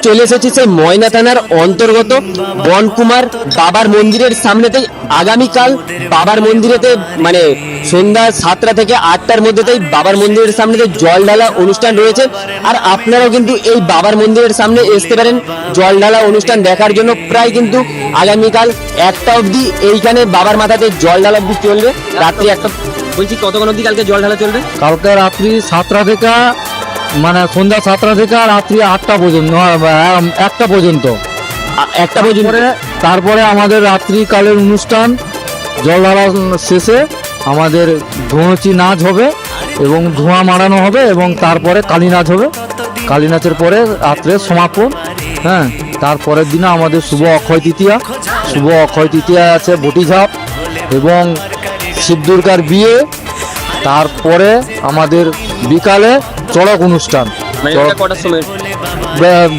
চলে এসেছি সেই ময়না থানার অন্তর্গত বনকুমার বাবার মন্দিরের সামনেতেই। আগামীকাল বাবার মন্দিরেতে মানে সন্ধ্যা 7টা থেকে 8টার মধ্যেতেই বাবার মন্দিরের সামনেতে জল ঢালা অনুষ্ঠান রয়েছে। আর আপনারাও কিন্তু এই বাবার মন্দিরের সামনে আসতে পারেন জল ঢালা অনুষ্ঠান দেখার জন্য। প্রায় কিন্তু আগামীকাল 1টা অবধি এইখানে বাবার মাথাতে জল ঢালা অবধি চলবে, রাত্রি 1টা। বলছি কতক্ষণ অবধি কালকে জল ঢালা চলবে? কালকে রাত্রি 7টা থেকে মানে সন্ধ্যা 7টা থেকে রাত্রি 8টা পর্যন্ত, 1টা পর্যন্ত। 1টা পর্যন্ত। তারপরে আমাদের রাত্রিকালের অনুষ্ঠান জল ঢালা শেষে আমাদের ধুঁচি নাচ হবে এবং ধোঁয়া মারানো হবে এবং তারপরে কালী নাচ হবে। কালী নাচের পরে রাত্রে সমাপন। হ্যাঁ, তারপরের দিনে আমাদের শুভ অক্ষয় তৃতীয়া। শুভ অক্ষয় তৃতীয়া আছে বটিঝাপ এবং শিব দুর্গার বিয়ে। তারপরে আমাদের বিকালে চড়ক অনুষ্ঠান। মানে এটা কটার সময়?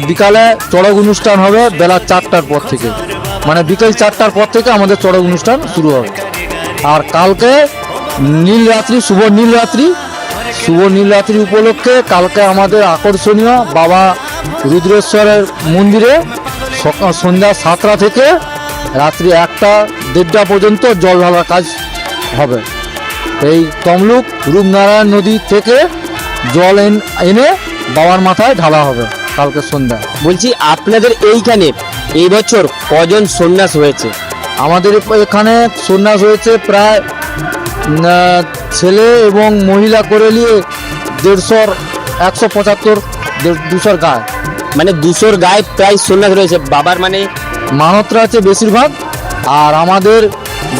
বিকালে চড়ক অনুষ্ঠান হবে বেলা 4টার পর থেকে, মানে বিকেল 4টার পর থেকে আমাদের চড়ক অনুষ্ঠান শুরু হবে। আর কালকে নীলরাত্রি, শুভ নীলরাত্রি। শুভ নীলরাত্রি উপলক্ষে কালকে আমাদের আকর্ষণীয় বাবা রুদ্রেশ্বরের মন্দিরে সন্ধ্যা 7টা থেকে রাত্রি 1টা-1:30টা পর্যন্ত জল ঢালার কাজ হবে। এই তমলুক রূপনারায়ণ নদী থেকে জল এনে বাবার মাথায় ঢালা হবে কালকে সন্ধ্যায়। বলছি আপনাদের এইখানে এই বছর কজন সন্ন্যাস হয়েছে? আমাদের এখানে সন্ন্যাস হয়েছে প্রায় ছেলে এবং মহিলা করে নিয়ে 150, 175, 200 গায়ে। মানে 200 গায়ে প্রায় সন্ন্যাস রয়েছে বাবার। মানে মানতরা আছে বেশিরভাগ। আর আমাদের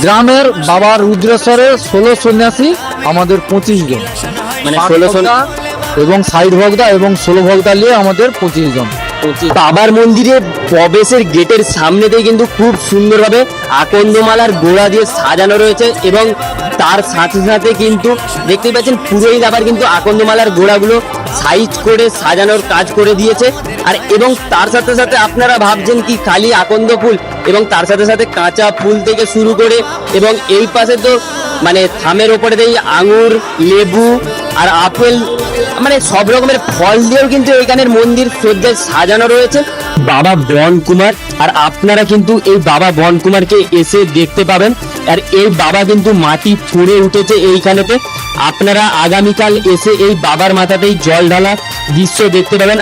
গ্রামের বাবার রুদ্রেশ্বরের 16 সন্ন্যাসী, আমাদের 25 জন। মানে 16 এবং সাইড ভক্তা এবং 16 ভক্তা নিয়ে আমাদের 25 জন। বাবার মন্দিরে প্রবেশের গেটের সামনেতেই কিন্তু খুব সুন্দরভাবে আকন্দমালার গোড়া দিয়ে সাজানো রয়েছে এবং তার সাথে সাথে কিন্তু দেখতেই পাচ্ছেন পুরোহিত আবার কিন্তু আকন্দমালার গোড়াগুলো সাইজ করে সাজানোর কাজ করে দিয়েছে। আর এবং তার সাথে সাথে আপনারা ভাবছেন কি খালি আকন্দ ফুল, এবং তার সাথে সাথে কাঁচা ফুল থেকে শুরু করে এবং এই পাশে তো মানে থামের ওপরে দিয়ে আঙুর, লেবু আর আপেল, মানে সব রকমের ফল দিয়েও কিন্তু এখানের মন্দির সজ্জায় সাজানো রয়েছে বাবা বনকুমার। আর আপনারা কিন্তু এই বাবা বনকুমারকে এসে দেখতে পাবেন। আর এই বাবা কিন্তু মাটি ফুঁড়ে উঠেছে এইখানেতে। আপনারা আগামীকাল এসে এই বাবার মাথাতেই জল ঢালা দৃশ্য দেখতে পাবেন।